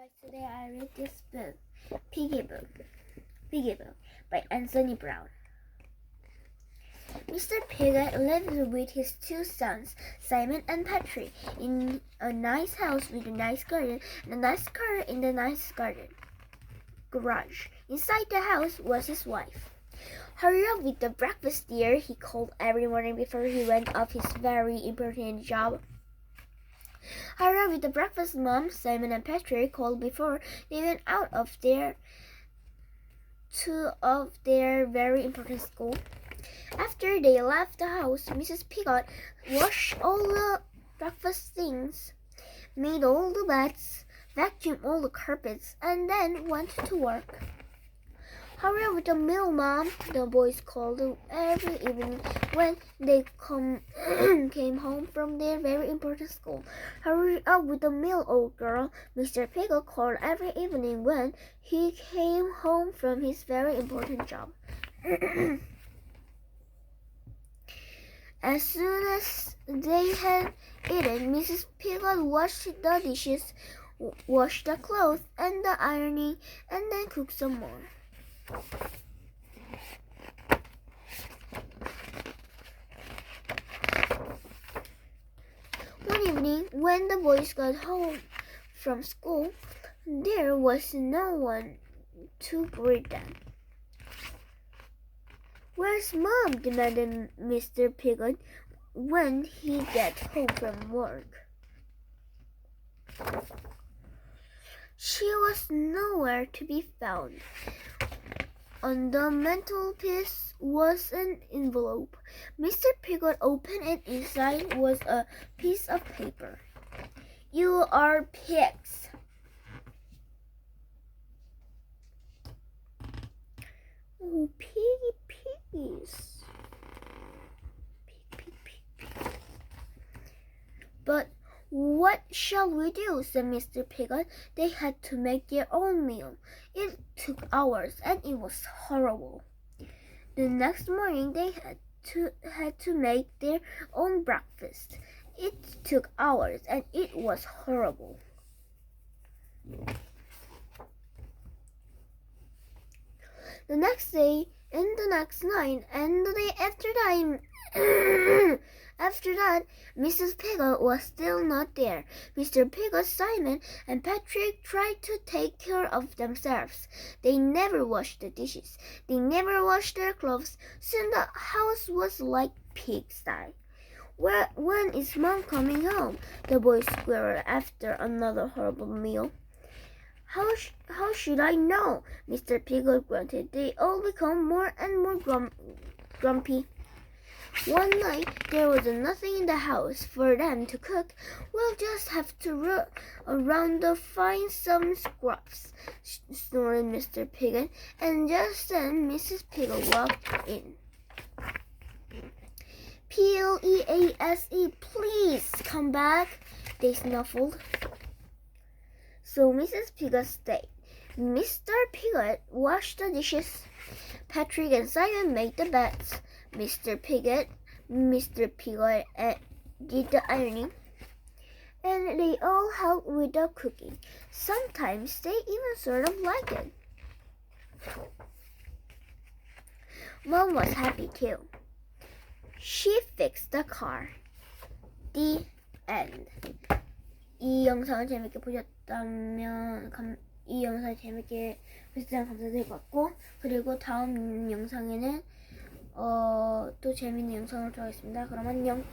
guys, today I read this book, Piggy Book by Anthony Brown. Mr. Piglet lived with his two sons, Simon and Patrick, in a nice house with a nice garden and a nice car in the nice garage. Inside the house was his wife. "Hurry up with the breakfast, dear," he called every morning before he went off his very important job. "Hurry up with the breakfast, Mom," Simon and Patrick called before they went out of their very important school. After they left the house, Mrs. Piglet washed all the breakfast things, made all the beds, vacuumed all the carpets, and then went to work. "Hurry up with the meal, Mom," the boys called every evening when they came home from their very important school. "Hurry up with the meal, old girl," Mr. Piglet called every evening when he came home from his very important job. As soon as they had eaten, Mrs. Piglet washed the dishes, washed the clothes and the ironing, and then cooked some more. One evening, when the boys got home from school, there was no one to greet them. "Where's Mom?" demanded Mr. Piglet when he got home from work. She was nowhere to be found. On the mantelpiece was an envelope. Mr. Piglet opened it. Inside was a piece of paper. "You are pigs." "Oh, piggies. Pig. "But what shall we do?" said Mr. Piglet. They had to make their own meal. It took hours, and it was horrible. The next morning they had to make their own breakfast. It took hours, and it was horrible. The next day, and the next night, and the day after that, Mrs. Piglet was still not there. Mr. Piglet, Simon, and Patrick tried to take care of themselves. They never washed the dishes. They never washed their clothes. Soon the house was like pigsty. "When is Mom coming home?" the boys squirreled after another horrible meal. How should I know?" Mr. Piglet grunted. They all became more and more grumpy. One night, there was nothing in the house for them to cook. "We'll just have to run around to find some scraps," snorted Mr. Piglet, and just then Mrs. Piglet walked in. "Please, please come back," they snuffled. So Mrs. Piglet stayed. Mr. Piglet washed the dishes. Patrick and Simon made the beds. Mr. Piglet did the ironing, and they all helped with the cooking. Sometimes they even sort of liked it. Mom was happy too. She fixed the car. The end. 이 영상을 재밌게 보셨다면 이 영상을 재밌게 보셨다면 감사드릴 것 같고, 그리고 다음 영상에는 또 재밌는 영상을 좋아하겠습니다. 그럼 안녕.